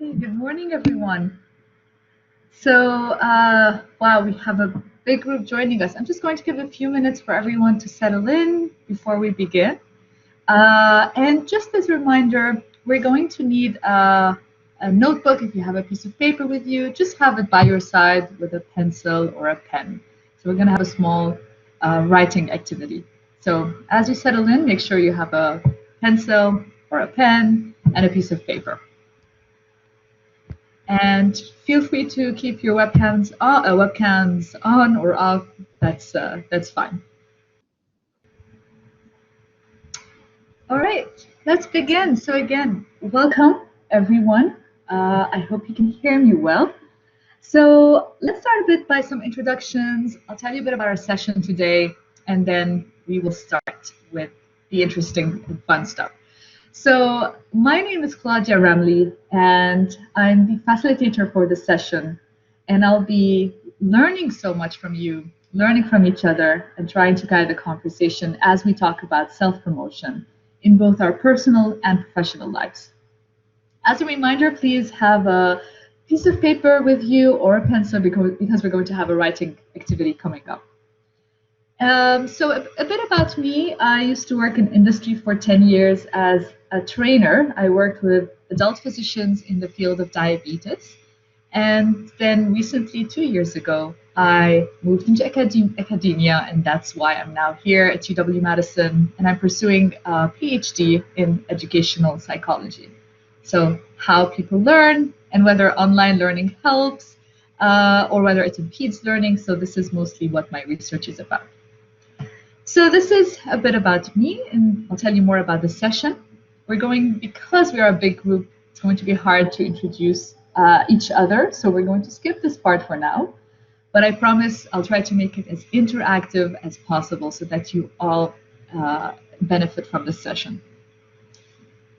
Hey, good morning, everyone. Wow, we have a big group joining us. I'm just going to give a few minutes for everyone to settle in before we begin. And just as a reminder, we're going to need a notebook. If you have a piece of paper with you, just have it by your side with a pencil or a pen. So we're going to have a small writing activity. So as you settle in, make sure you have a pencil or a pen and a piece of paper. And feel free to keep your webcams on or off. That's fine. All right, let's begin. So again, welcome everyone. I hope you can hear me well. So let's start a bit by some introductions. I'll tell you a bit about our session today, and then we will start with the interesting and fun stuff. So my name is Claudia Ramley, and I'm the facilitator for this session. And I'll be learning so much from you, learning from each other, and trying to guide the conversation as we talk about self-promotion in both our personal and professional lives. As a reminder, please have a piece of paper with you or a pencil because we're going to have a writing activity coming up. So a bit about me. I used to work in industry for 10 years as a trainer. I worked with adult physicians in the field of diabetes. And then recently, 2 years ago, I moved into academia, and that's why I'm now here at UW-Madison, and I'm pursuing a PhD in educational psychology. So how people learn and whether online learning helps or whether it impedes learning. So this is mostly what my research is about. So this is a bit about me, and I'll tell you more about the session. Because we are a big group, it's going to be hard to introduce each other, so we're going to skip this part for now. But I promise I'll try to make it as interactive as possible so that you all benefit from this session.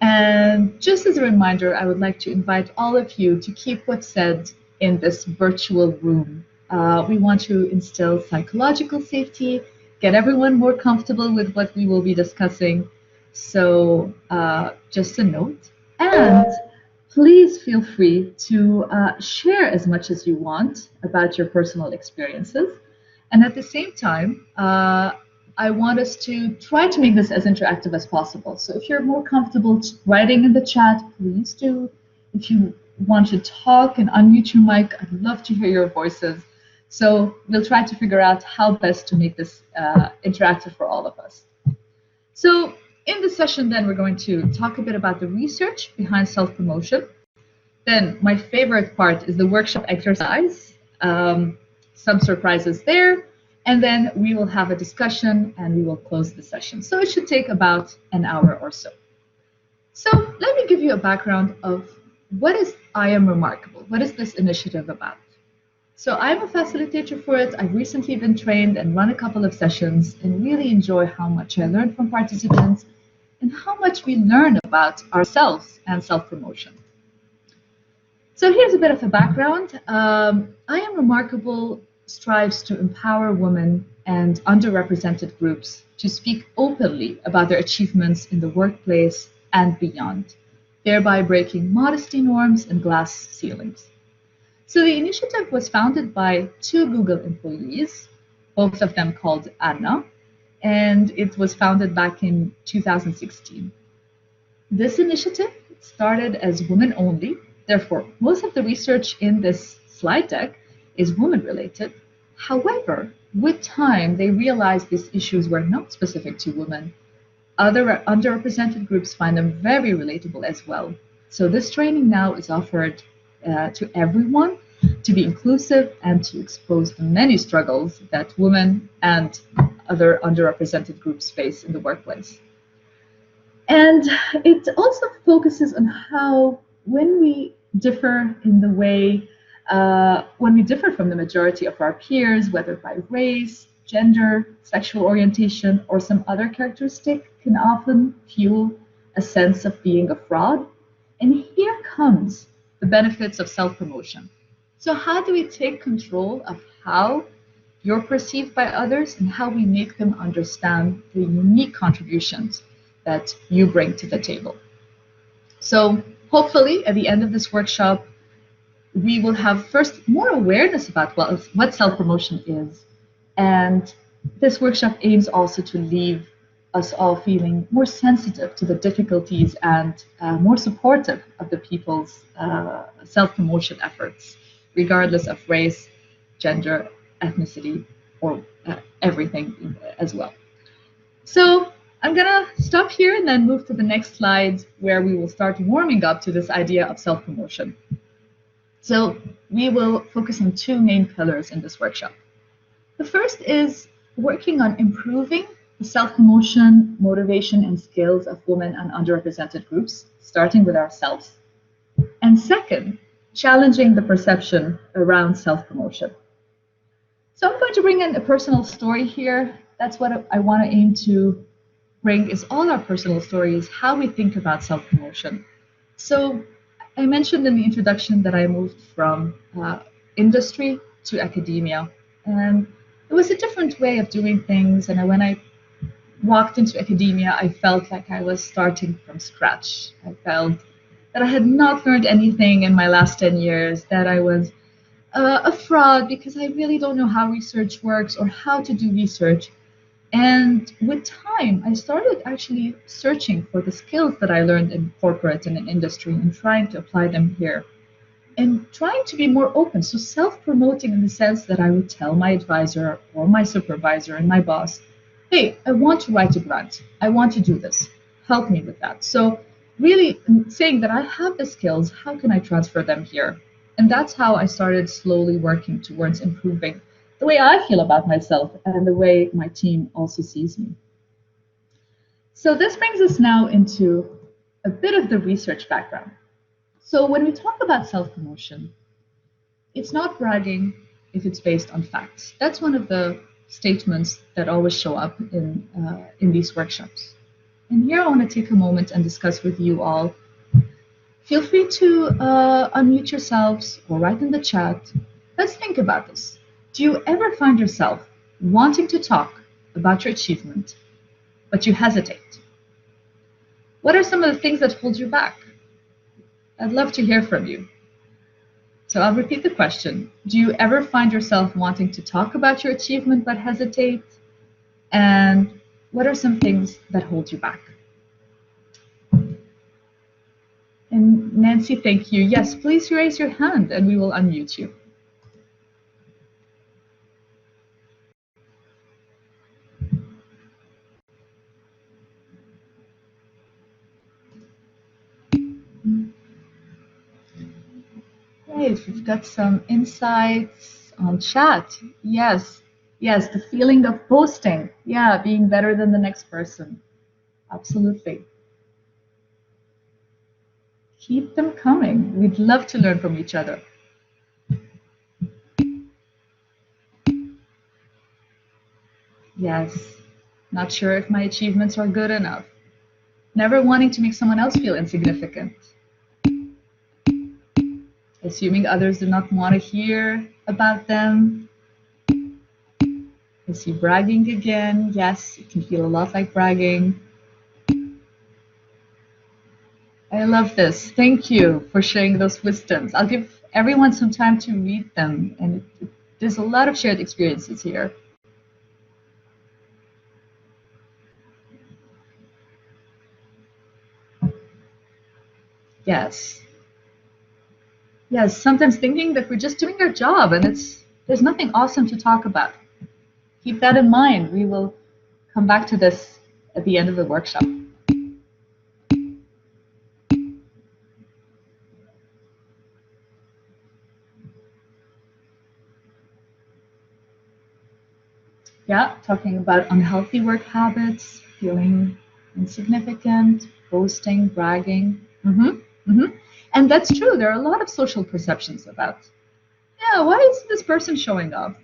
And just as a reminder, I would like to invite all of you to keep what's said in this virtual room. We want to instill psychological safety, get everyone more comfortable with what we will be discussing. So just a note. And please feel free to share as much as you want about your personal experiences. And at the same time, I want us to try to make this as interactive as possible. So if you're more comfortable writing in the chat, please do. If you want to talk and unmute your mic, I'd love to hear your voices. So we'll try to figure out how best to make this interactive for all of us. So in this session, then, we're going to talk a bit about the research behind self-promotion. Then my favorite part is the workshop exercise. Some surprises there. And then we will have a discussion and we will close the session. So it should take about an hour or so. So let me give you a background of what is I Am Remarkable? What is this initiative about? So I'm a facilitator for it. I've recently been trained and run a couple of sessions and really enjoy how much I learn from participants and how much we learn about ourselves and self-promotion. So here's a bit of a background. I Am Remarkable strives to empower women and underrepresented groups to speak openly about their achievements in the workplace and beyond, thereby breaking modesty norms and glass ceilings. So the initiative was founded by 2 Google employees, both of them called Anna, and it was founded back in 2016. This initiative started as women only. Therefore, most of the research in this slide deck is women-related. However, with time, they realized these issues were not specific to women. Other underrepresented groups find them very relatable as well. So this training now is offered to everyone to be inclusive and to expose the many struggles that women and other underrepresented groups face in the workplace. And it also focuses on how when we differ in the way when we differ from the majority of our peers, whether by race, gender, sexual orientation, or some other characteristic, can often fuel a sense of being a fraud. And here comes the benefits of self-promotion. So how do we take control of how you're perceived by others and how we make them understand the unique contributions that you bring to the table? So Hopefully, at the end of this workshop, we will have first more awareness about what self promotion is. And this workshop aims also to leave us all feeling more sensitive to the difficulties and more supportive of the people's self promotion efforts, regardless of race, gender, ethnicity, or everything as well. So I'm going to stop here and then move to the next slide where we will start warming up to this idea of self promotion. So we will focus on two main pillars in this workshop. The first is working on improving the self-promotion, motivation, and skills of women and underrepresented groups, starting with ourselves. And second, challenging the perception around self-promotion. So I'm going to bring in a personal story here. That's what I want to aim to bring is all our personal stories, how we think about self-promotion. So I mentioned in the introduction that I moved from industry to academia, and it was a different way of doing things. And when I walked into academia, I felt like I was starting from scratch. I felt that I had not learned anything in my last 10 years, that I was a fraud because I really don't know how research works or how to do research. And with time, I started actually searching for the skills that I learned in corporate and in industry and trying to apply them here and trying to be more open. So self-promoting in the sense that I would tell my advisor or my supervisor and my boss, hey, I want to write a grant. I want to do this. Help me with that. So really saying that I have the skills, how can I transfer them here? And that's how I started slowly working towards improving the way I feel about myself and the way my team also sees me. So this brings us now into a bit of the research background. So when we talk about self-promotion, it's not bragging if it's based on facts. That's one of the statements that always show up in these workshops. And here I want to take a moment and discuss with you all. Feel free to unmute yourselves or write in the chat. Let's think about this. Do you ever find yourself wanting to talk about your achievement, but you hesitate? What are some of the things that hold you back? I'd love to hear from you. So I'll repeat the question. Do you ever find yourself wanting to talk about your achievement but hesitate? And what are some things that hold you back? And Nancy, thank you. Yes, please raise your hand and we will unmute you. Great, we've got some insights on chat. Yes, yes, the feeling of boasting. Yeah, being better than the next person. Absolutely. Keep them coming. We'd love to learn from each other. Yes, not sure if my achievements are good enough. Never wanting to make someone else feel insignificant. Assuming others do not want to hear about them. Is he bragging again? Yes, it can feel a lot like bragging. I love this. Thank you for sharing those wisdoms. I'll give everyone some time to read them, and there's a lot of shared experiences here. Yes. Yes, sometimes thinking that we're just doing our job and there's nothing awesome to talk about. Keep that in mind. We will come back to this at the end of the workshop. Yeah, talking about unhealthy work habits, feeling insignificant, boasting, bragging. And that's true. There are a lot of social perceptions about, yeah, why is this person showing off?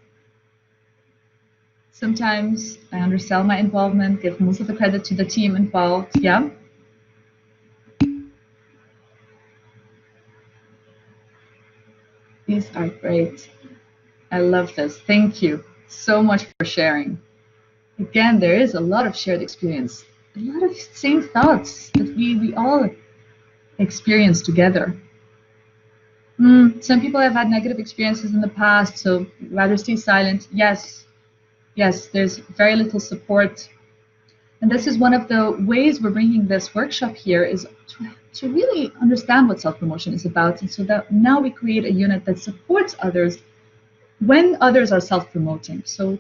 Sometimes I undersell my involvement, give most of the credit to the team involved. Yeah. These are great. I love this. Thank you so much for sharing. Again, there is a lot of shared experience, a lot of same thoughts that we all experience together. Some people have had negative experiences in the past, so rather stay silent. Yes, yes, there's very little support. And this is one of the ways we're bringing this workshop here is to really understand what self-promotion is about. And so that now we create a unit that supports others when others are self-promoting. So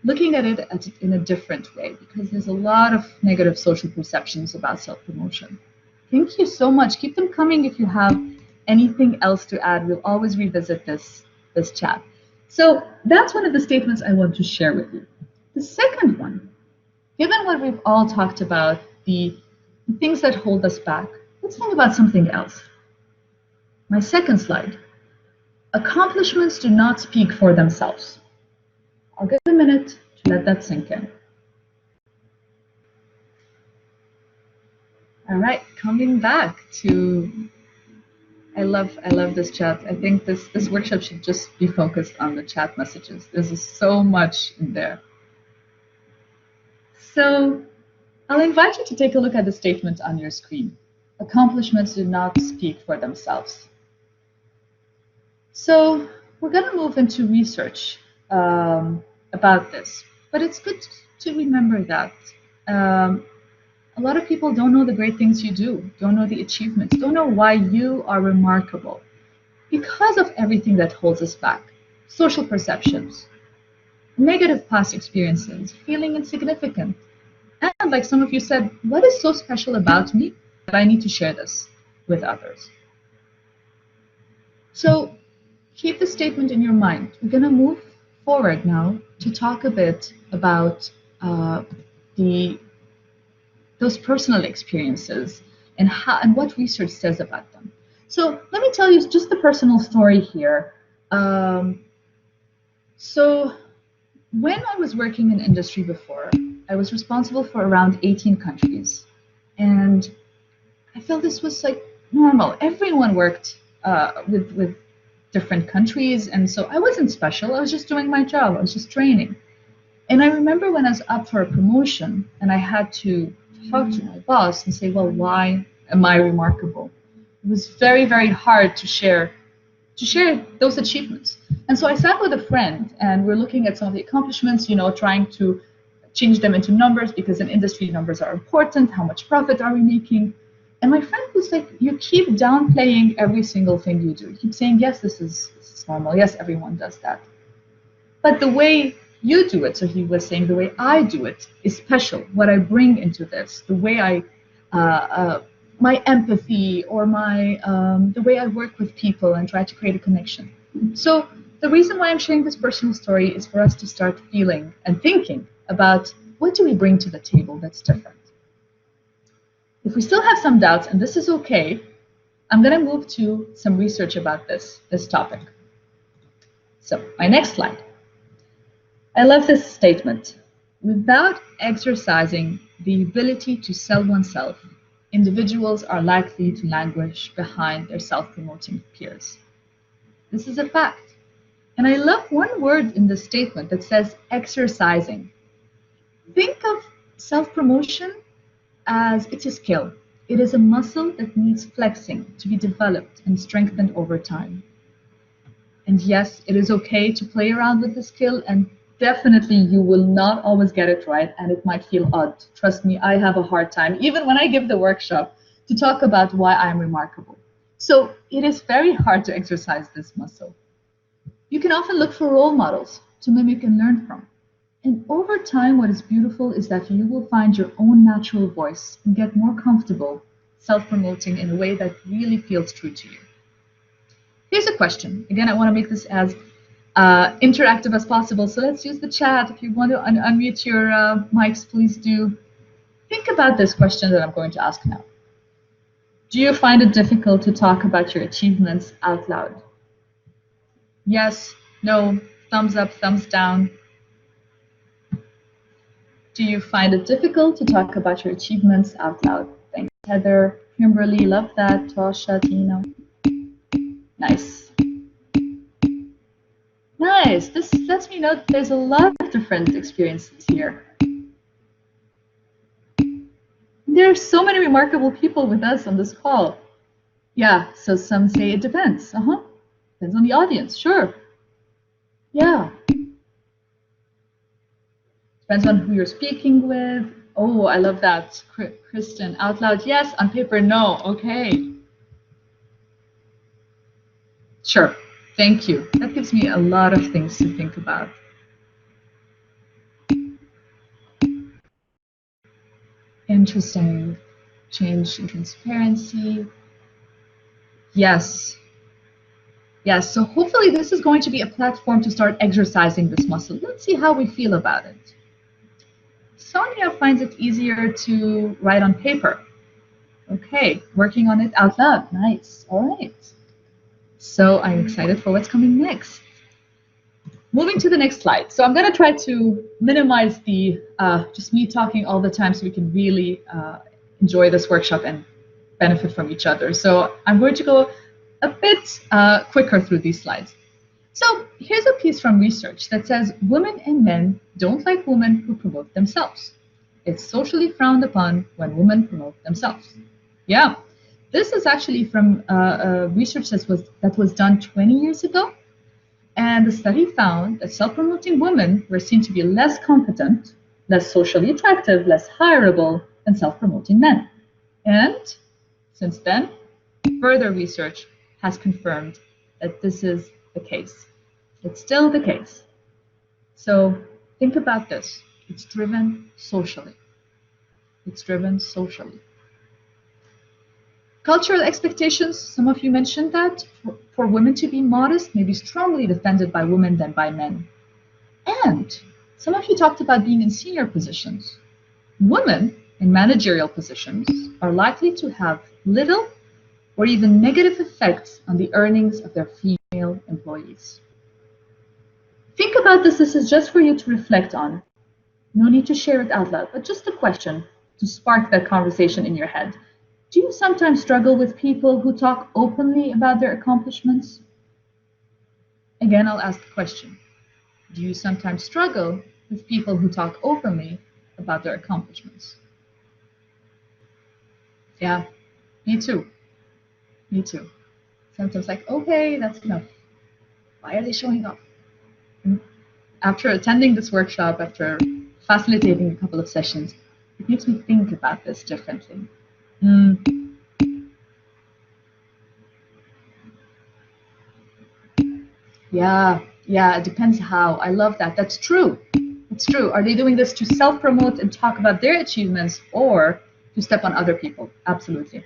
looking at it in a different way, because there's a lot of negative social perceptions about self-promotion. Thank you so much. Keep them coming if you have anything else to add. We'll always revisit this chat. So that's one of the statements I want to share with you. The second one, given what we've all talked about, the things that hold us back, let's think about something else. My second slide. Accomplishments do not speak for themselves. I'll give a minute to let that sink in. All right, coming back to, I love this chat. I think this workshop should just be focused on the chat messages. There's so much in there. So I'll invite you to take a look at the statement on your screen. Accomplishments do not speak for themselves. So we're going to move into research about this, but it's good to remember that a lot of people don't know the great things you do, don't know the achievements, don't know why you are remarkable because of everything that holds us back. Social perceptions, negative past experiences, feeling insignificant. And like some of you said, what is so special about me that I need to share this with others? So keep the statement in your mind. We're going to move forward now to talk a bit about those personal experiences and what research says about them. So let me tell you just the personal story here. So when I was working in industry before, I was responsible for around 18 countries. And I felt this was like normal. Everyone worked with different countries. And so I wasn't special. I was just doing my job. I was just training. And I remember when I was up for a promotion and I had to talk to my boss and say, well, why am I remarkable? It was very, very hard to share those achievements. And so I sat with a friend and we're looking at some of the accomplishments, trying to change them into numbers because in industry numbers are important. How much profit are we making? And my friend was like, you keep downplaying every single thing you do. You keep saying, yes, this is normal. Yes, everyone does that. But the way you do it, so he was saying the way I do it is special. What I bring into this, the way my empathy or the way I work with people and try to create a connection. So the reason why I'm sharing this personal story is for us to start feeling and thinking about what do we bring to the table that's different. If we still have some doubts, and this is okay, I'm going to move to some research about this topic. So my next slide. I love this statement. Without exercising the ability to sell oneself, individuals are likely to languish behind their self-promoting peers. This is a fact. And I love one word in the statement that says exercising. Think of self-promotion as it's a skill. It is a muscle that needs flexing to be developed and strengthened over time. And yes, it is okay to play around with the skill, and definitely you will not always get it right and it might feel odd. Trust me, I have a hard time, even when I give the workshop, to talk about why I'm remarkable. So it is very hard to exercise this muscle. You can often look for role models to mimic and learn from. And over time, what is beautiful is that you will find your own natural voice and get more comfortable self-promoting in a way that really feels true to you. Here's a question. Again, I want to make this as interactive as possible. So let's use the chat. If you want to unmute your mics, please do. Think about this question that I'm going to ask now. Do you find it difficult to talk about your achievements out loud? Yes, no, thumbs up, thumbs down. Do you find it difficult to talk about your achievements out loud? Thanks, Heather, Kimberly, love that. Tasha, Tina. Nice. Nice. This lets me know that there's a lot of different experiences here. There are so many remarkable people with us on this call. Yeah, so some say it depends. Depends on the audience, sure. Yeah, depends on who you're speaking with. Oh, I love that. Kristen, out loud, yes, on paper, no. Okay, sure. Thank you. That gives me a lot of things to think about. Interesting. Change in transparency. Yes. Yes. So hopefully this is going to be a platform to start exercising this muscle. Let's see how we feel about it. Sonia finds it easier to write on paper. Okay, working on it out loud. Nice. All right. So I'm excited for what's coming next. Moving to the next slide. So I'm going to try to minimize the just me talking all the time so we can really enjoy this workshop and benefit from each other. So I'm going to go a bit quicker through these slides. So here's a piece from research that says women and men don't like women who promote themselves. It's socially frowned upon when women promote themselves. Yeah, this is actually from research that was done 20 years ago. And the study found that self-promoting women were seen to be less competent, less socially attractive, less hireable than self-promoting men. And since then, further research has confirmed that this is the case. It's still the case. So think about this. It's driven socially. It's driven socially. Cultural expectations, some of you mentioned that, for women to be modest may be strongly defended by women than by men. And some of you talked about being in senior positions. Women in managerial positions are likely to have little or even negative effects on the earnings of their female employees. Think about this. This is just for you to reflect on. No need to share it out loud, but just a question to spark that conversation in your head. Do you sometimes struggle with people who talk openly about their accomplishments? Again, I'll ask the question. Do you sometimes struggle with people who talk openly about their accomplishments? Yeah, me too. Me too. Sometimes like, okay, that's enough. Why are they showing up? And after attending this workshop, after facilitating a couple of sessions, it makes me think about this differently. Yeah, it depends how. I love that. That's true. It's true. Are they doing this to self-promote and talk about their achievements or to step on other people? Absolutely.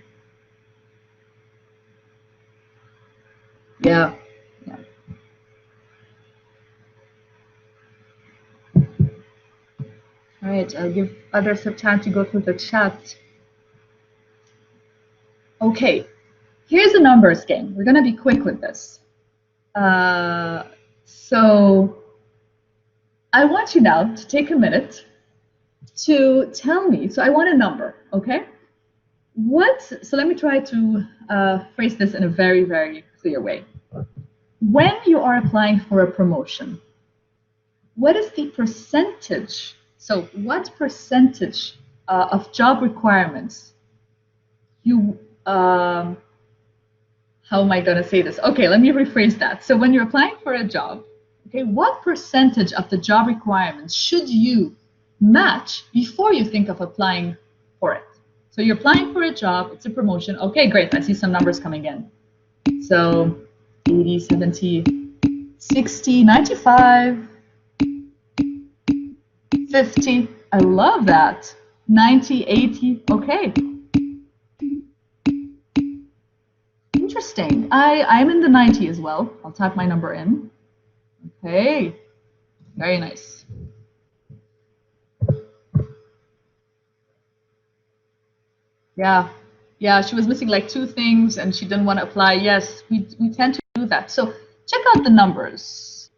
Yeah. Yeah. All right, I'll give others some time to go through the chat. Okay, here's a numbers game. We're going to be quick with this. So I want you now to take a minute to tell me. So I want a number, okay? So let me try to phrase this in a very, very clear way. When you are applying for a promotion, what is the percentage? So what percentage of job requirements you, how am I going to say this? Okay, let me rephrase that. So when you're applying for a job, okay, what percentage of the job requirements should you match before you think of applying for it? So you're applying for a job, it's a promotion. Okay, great, I see some numbers coming in. So 80, 70, 60, 95, 50. I love that. 90, 80. Okay. Interesting. I'm in the 90 as well. I'll type my number in. Okay. Very nice. Yeah, she was missing like 2 things and she didn't want to apply. Yes, we tend to do that. So check out the numbers.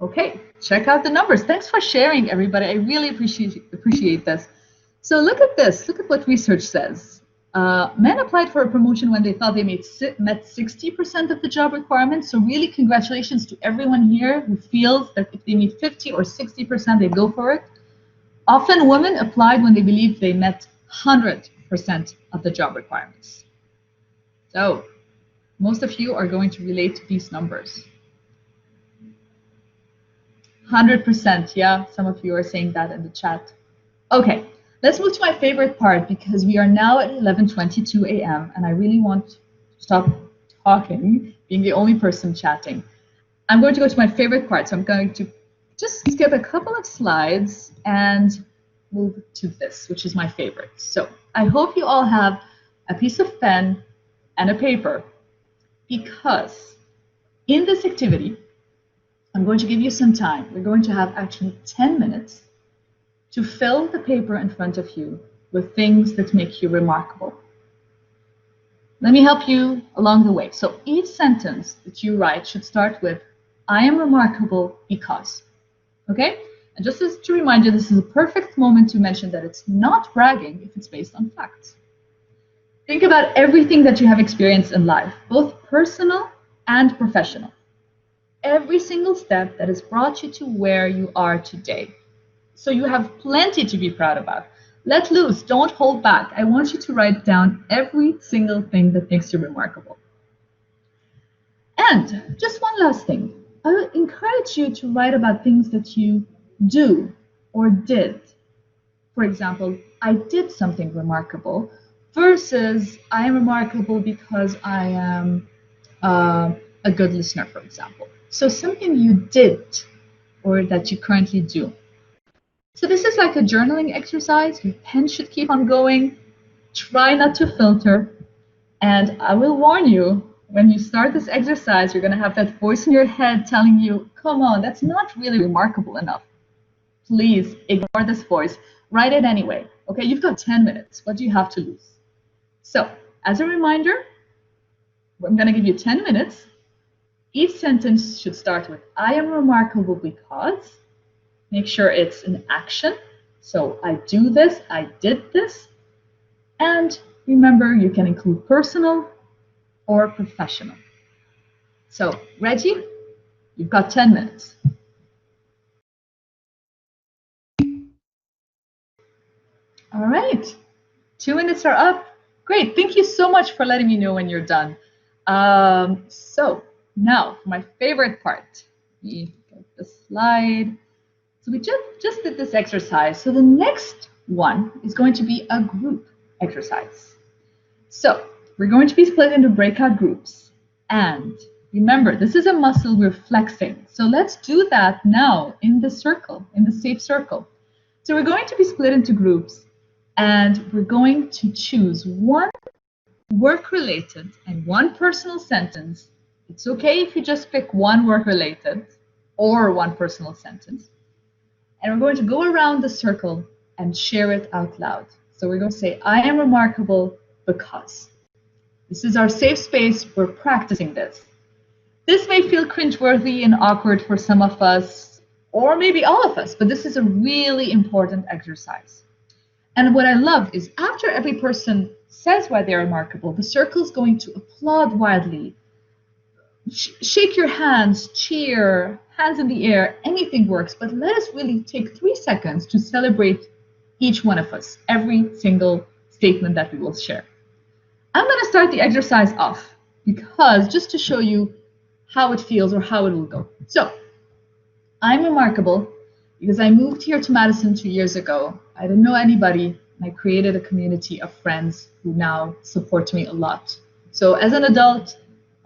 Okay, check out the numbers. Thanks for sharing, everybody. I really appreciate this. So look at this. Look at what research says. Men applied for a promotion when they thought they met 60% of the job requirements. So really congratulations to everyone here who feels that if they meet 50 or 60%, they go for it. Often women applied when they believed they met 100% 100% of the job requirements. So most of you are going to relate to these numbers. 100%, yeah, some of you are saying that in the chat. Okay, let's move to my favorite part because we are now at 11:22 a.m. and I really want to stop talking, being the only person chatting. I'm going to go to my favorite part, so I'm going to just skip a couple of slides and move to this, which is my favorite. So I hope you all have a piece of pen and a paper because in this activity, I'm going to give you some time. We're going to have actually 10 minutes to fill the paper in front of you with things that make you remarkable. Let me help you along the way. So each sentence that you write should start with, I am remarkable because. Okay? And just as to remind you, this is a perfect moment to mention that it's not bragging if it's based on facts. Think about everything that you have experienced in life, both personal and professional. Every single step that has brought you to where you are today. So you have plenty to be proud about. Let loose, don't hold back. I want you to write down every single thing that makes you remarkable. And just one last thing. I would encourage you to write about things that you do or did. For example, I did something remarkable versus I am remarkable because I am a good listener, for example. So something you did or that you currently do. So this is like a journaling exercise. Your pen should keep on going. Try not to filter. And I will warn you, when you start this exercise, you're going to have that voice in your head telling you, come on, that's not really remarkable enough. Please ignore this voice. Write it anyway. Okay, you've got 10 minutes. What do you have to lose? So, as a reminder, I'm going to give you 10 minutes. Each sentence should start with, I am remarkable because. Make sure it's an action. So, I do this, I did this. And remember, you can include personal or professional. So, Reggie, you've got 10 minutes. All right, 2 minutes are up. Great, thank you so much for letting me know when you're done. So now for my favorite part. Let me get the slide. So we just did this exercise. So the next one is going to be a group exercise. So we're going to be split into breakout groups. And remember, this is a muscle we're flexing. So let's do that now in the circle, in the safe circle. So we're going to be split into groups. And we're going to choose one work-related and one personal sentence. It's okay if you just pick one work-related or one personal sentence. And we're going to go around the circle and share it out loud. So we're going to say, I am remarkable because. This is our safe space. We're practicing this. This may feel cringeworthy and awkward for some of us, or maybe all of us, but this is a really important exercise. And what I love is after every person says why they're remarkable, the circle is going to applaud wildly. Shake your hands, cheer, hands in the air, anything works. But let us really take 3 seconds to celebrate each one of us, every single statement that we will share. I'm going to start the exercise off because just to show you how it feels or how it will go. So I'm remarkable because I moved here to Madison 2 years ago. I didn't know anybody, and I created a community of friends who now support me a lot. So as an adult,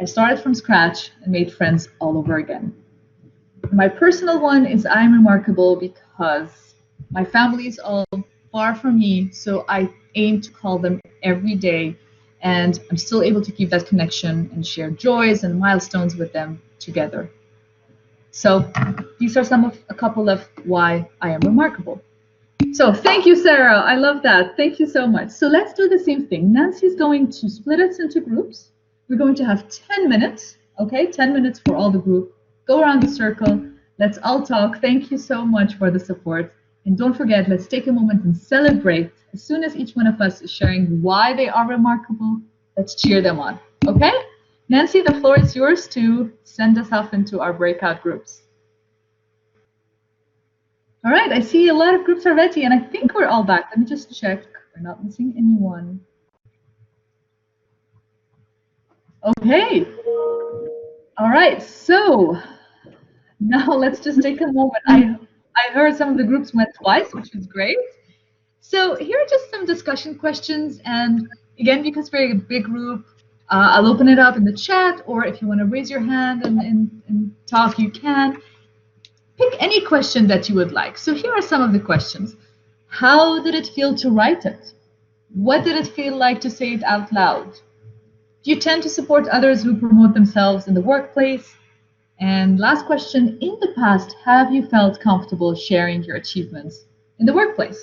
I started from scratch and made friends all over again. My personal one is I'm remarkable because my family is all far from me, so I aim to call them every day, and I'm still able to keep that connection and share joys and milestones with them together. So these are a couple of why I am remarkable. So thank you, Sarah. I love that. Thank you so much. So let's do the same thing. Nancy's going to split us into groups. We're going to have 10 minutes, okay? 10 minutes for all the group. Go around the circle. Let's all talk. Thank you so much for the support. And don't forget, let's take a moment and celebrate. As soon as each one of us is sharing why they are remarkable, let's cheer them on, okay? Nancy, the floor is yours to send us off into our breakout groups. All right, I see a lot of groups are ready, and I think we're all back. Let me just check. We're not missing anyone. Okay. All right. So now let's just take a moment. I heard some of the groups went twice, which was great. So here are just some discussion questions. And again, because we're a big group, I'll open it up in the chat, or if you want to raise your hand and talk, you can. Pick any question that you would like. So here are some of the questions. How did it feel to write it? What did it feel like to say it out loud? Do you tend to support others who promote themselves in the workplace? And last question, in the past, have you felt comfortable sharing your achievements in the workplace?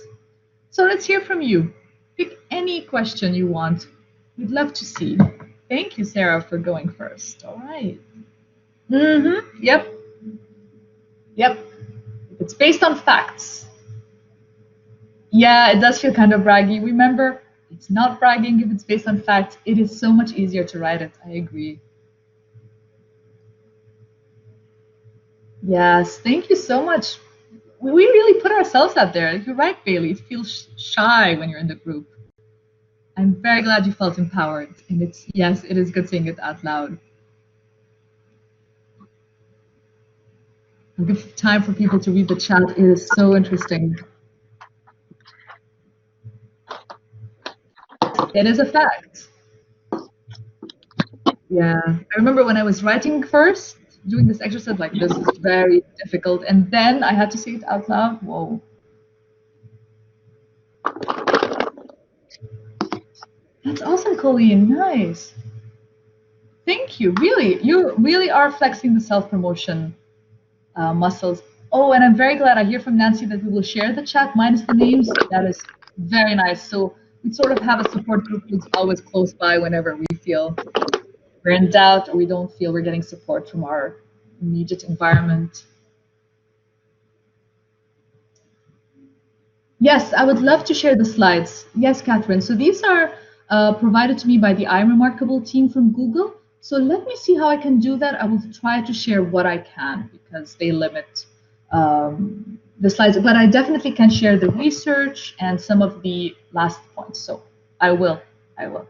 So let's hear from you. Pick any question you want. We'd love to see. Thank you, Sarah, for going first. All right. Yep. Yep. It's based on facts. Yeah, it does feel kind of braggy. Remember, it's not bragging if it's based on facts. It is so much easier to write it. I agree. Yes, thank you so much. We really put ourselves out there. You're right, Bailey. It feels shy when you're in the group. I'm very glad you felt empowered. And it's, yes, it is good saying it out loud. I'll give time for people to read the chat. It is so interesting. It is a fact. Yeah. I remember when I was writing first, doing this exercise, like, this is very difficult. And then I had to say it out loud. Whoa. That's awesome, Colleen. Nice. Thank you. Really, you really are flexing the self-promotion muscles. Oh, and I'm very glad I hear from Nancy that we will share the chat minus the names. That is very nice. So we sort of have a support group who's always close by whenever we feel we're in doubt or we don't feel we're getting support from our immediate environment. Yes, I would love to share the slides. Yes, Catherine. So these are provided to me by the I'm Remarkable team from Google. So let me see how I can do that. I will try to share what I can because they limit the slides. But I definitely can share the research and some of the last points. So I will. I will.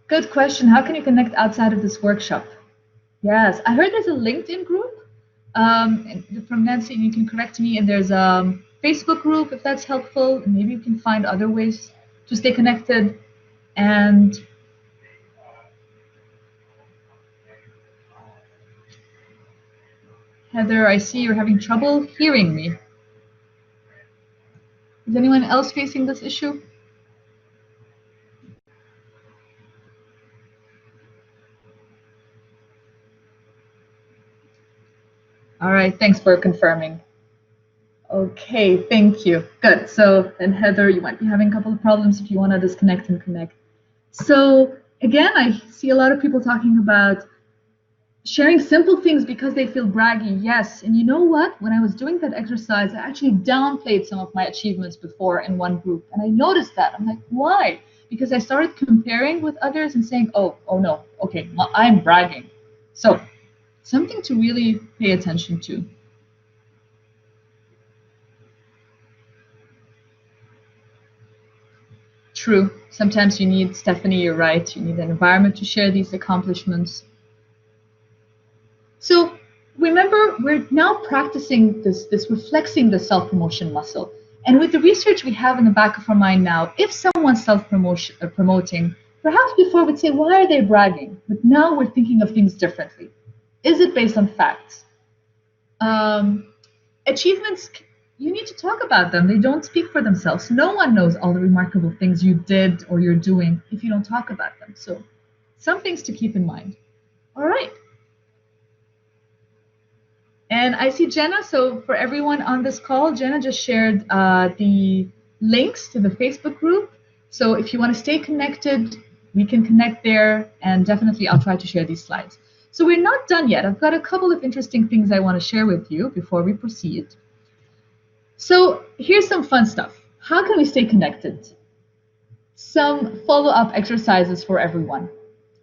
Good question. How can you connect outside of this workshop? Yes, I heard there's a LinkedIn group from Nancy, and you can correct me. And there's a Facebook group if that's helpful. And maybe you can find other ways to stay connected. And Heather, I see you're having trouble hearing me. Is anyone else facing this issue? All right, thanks for confirming. Okay, thank you. Good. So then Heather, you might be having a couple of problems if you want to disconnect and connect. So again, I see a lot of people talking about sharing simple things because they feel braggy. Yes, and you know what? When I was doing that exercise, I actually downplayed some of my achievements before in one group. And I noticed that. I'm like, why? Because I started comparing with others and saying, oh no, okay, I'm bragging. So something to really pay attention to. True. Sometimes you need, Stephanie, you're right, you need an environment to share these accomplishments. So remember, we're now practicing this reflexing the self-promotion muscle. And with the research we have in the back of our mind now, if someone's self-promoting, perhaps before we'd say, why are they bragging? But now we're thinking of things differently. Is it based on facts? Achievements, you need to talk about them. They don't speak for themselves. No one knows all the remarkable things you did or you're doing if you don't talk about them. So some things to keep in mind. All right. And I see Jenna. So for everyone on this call, Jenna just shared the links to the Facebook group. So if you want to stay connected, we can connect there. And definitely, I'll try to share these slides. So we're not done yet. I've got a couple of interesting things I want to share with you before we proceed. So here's some fun stuff. How can we stay connected? Some follow-up exercises for everyone.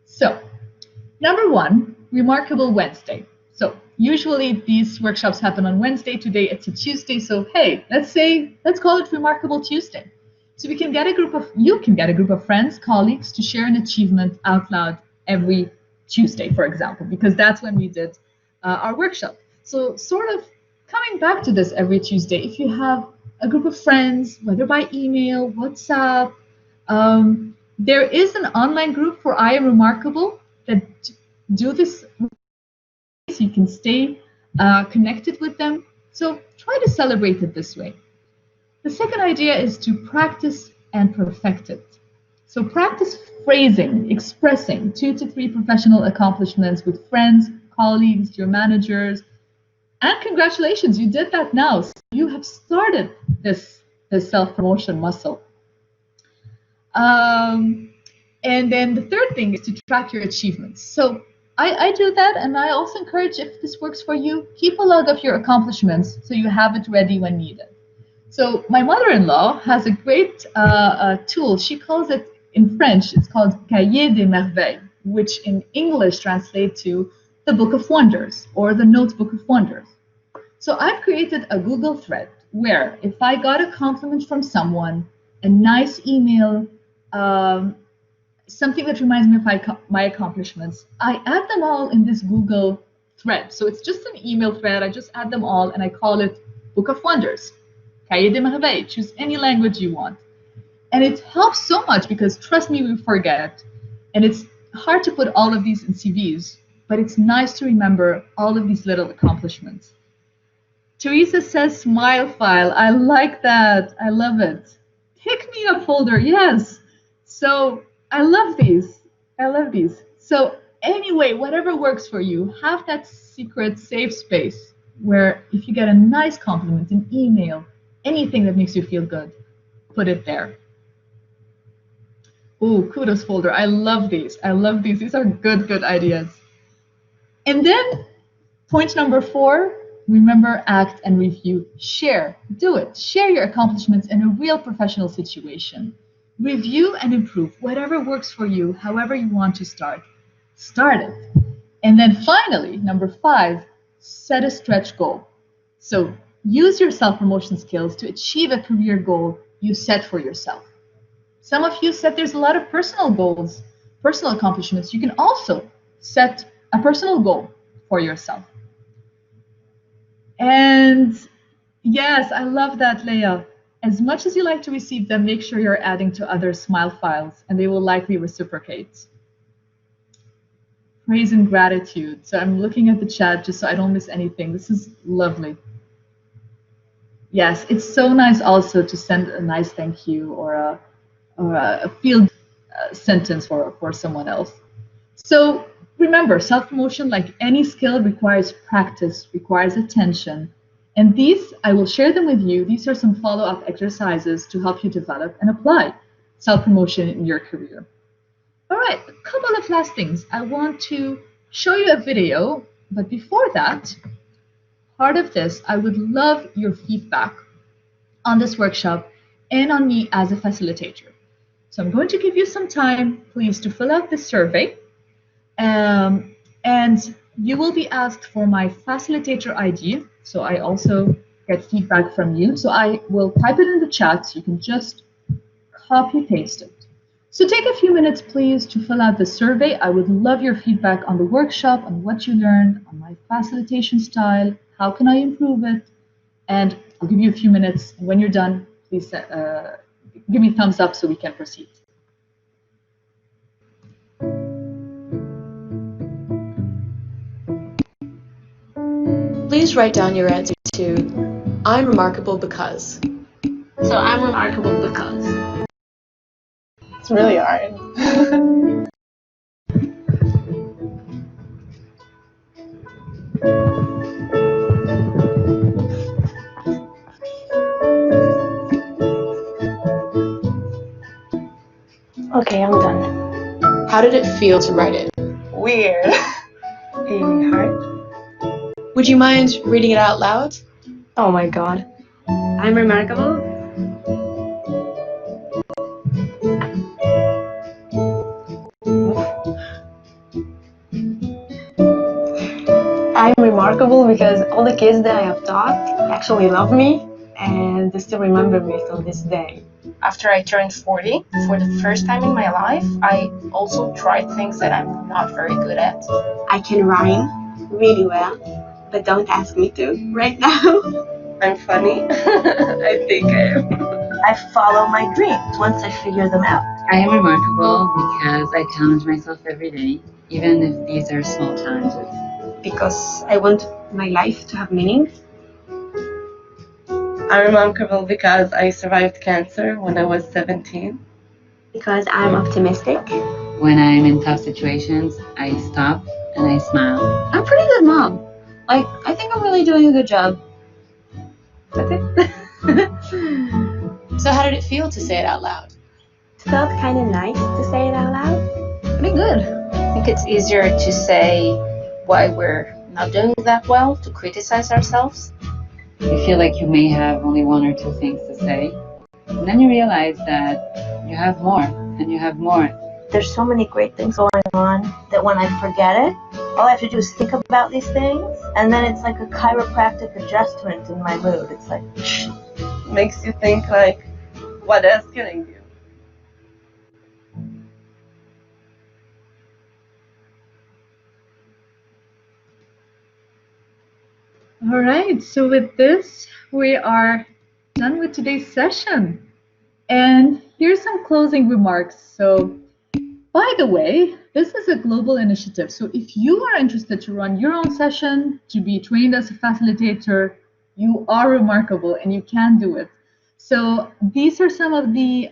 So number one, Remarkable Wednesday. So Usually these workshops happen on Wednesday. Today it's a Tuesday. So hey, let's call it Remarkable Tuesday. So you can get a group of friends, colleagues to share an achievement out loud every Tuesday, for example, because that's when we did our workshop. So sort of coming back to this every Tuesday, if you have a group of friends, whether by email, WhatsApp, there is an online group for I Am Remarkable that do this so you can stay connected with them. So try to celebrate it this way. The second idea is to practice and perfect it. So practice phrasing, expressing 2 to 3 professional accomplishments with friends, colleagues, your managers, and congratulations, you did that now. So you have started this self-promotion muscle. And then the third thing is to track your achievements. So I do that, and I also encourage, if this works for you, keep a log of your accomplishments so you have it ready when needed. So my mother-in-law has a great tool. She calls it, in French, it's called Cahier des Merveilles, which in English translates to the Book of Wonders or the Notebook of Wonders. So I've created a Google thread where if I got a compliment from someone, a nice email, something that reminds me of my accomplishments, I add them all in this Google thread. So it's just an email thread. I just add them all and I call it Book of Wonders. Cahier des Merveilles. Choose any language you want. And it helps so much because, trust me, we forget. And it's hard to put all of these in CVs, but it's nice to remember all of these little accomplishments. Teresa says smile file. I like that. I love it. Pick me up folder. Yes. So I love these. I love these. So anyway, whatever works for you, have that secret safe space where if you get a nice compliment, an email, anything that makes you feel good, put it there. Ooh, kudos folder. I love these. I love these. These are good ideas. And then point number 4, remember, act, and review. Share. Do it. Share your accomplishments in a real professional situation. Review and improve. Whatever works for you, however you want to start, start it. And then finally, number 5, set a stretch goal. So use your self-promotion skills to achieve a career goal you set for yourself. Some of you said there's a lot of personal goals, personal accomplishments. You can also set a personal goal for yourself. And yes, I love that, Leah. As much as you like to receive them, make sure you're adding to other smile files, and they will likely reciprocate. Praise and gratitude. So I'm looking at the chat just so I don't miss anything. This is lovely. Yes, it's so nice also to send a nice thank you or a field sentence for someone else. So remember, self-promotion, like any skill, requires practice, requires attention. And these, I will share them with you. These are some follow-up exercises to help you develop and apply self-promotion in your career. All right, a couple of last things. I want to show you a video, but before that, part of this, I would love your feedback on this workshop and on me as a facilitator. So I'm going to give you some time, please, to fill out this survey. And you will be asked for my facilitator ID. So I also get feedback from you. So I will type it in the chat. So you can just copy paste it. So take a few minutes, please, to fill out the survey. I would love your feedback on the workshop, on what you learned, on my facilitation style, how can I improve it? And I'll give you a few minutes. And when you're done, please give me a thumbs up so we can proceed. Please write down your answer to I'm remarkable because. So I'm remarkable because. It's really hard. Okay, I'm done. How did it feel to write it? Weird. Hard. Would you mind reading it out loud? Oh my god. I'm remarkable. I'm remarkable cool because all the kids that I have taught actually love me and they still remember me till this day. After I turned 40, for the first time in my life, I also tried things that I'm not very good at. I can rhyme really well, but don't ask me to right now. I'm funny. I think I am. I follow my dreams once I figure them out. I am remarkable because I challenge myself every day, even if these are small challenges. Because I want my life to have meaning. I'm remarkable because I survived cancer when I was 17. Because I'm optimistic. When I'm in tough situations, I stop and I smile. I'm a pretty good mom. Like, I think I'm really doing a good job. That's it. So how did it feel to say it out loud? It felt kind of nice to say it out loud. Pretty good. I think it's easier to say why we're not doing that well, to criticize ourselves. You feel like you may have only one or two things to say, and then you realize that you have more, and you have more. There's so many great things going on that when I forget it, all I have to do is think about these things, and then it's like a chiropractic adjustment in my mood. It's like, Makes you think like, what else can I do? All right, so with this, we are done with today's session. And here's some closing remarks. So, by the way, this is a global initiative. So if you are interested to run your own session, to be trained as a facilitator, you are remarkable and you can do it. So these are some of the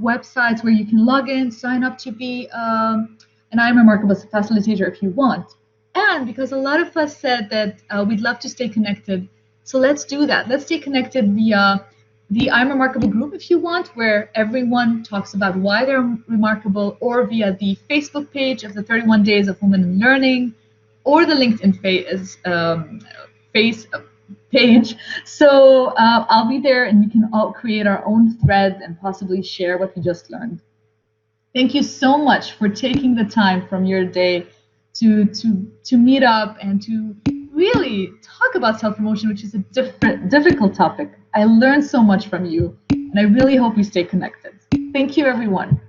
websites where you can log in, sign up to be an I'm Remarkable as a facilitator if you want. And because a lot of us said that we'd love to stay connected, so let's do that. Let's stay connected via the I'm Remarkable group if you want, where everyone talks about why they're remarkable, or via the Facebook page of the 31 Days of Women in Learning, or the LinkedIn face page. So I'll be there and we can all create our own thread and possibly share what we just learned. Thank you so much for taking the time from your day to meet up and to really talk about self-promotion, which is a difficult topic. I learned so much from you, and I really hope we stay connected. Thank you, everyone.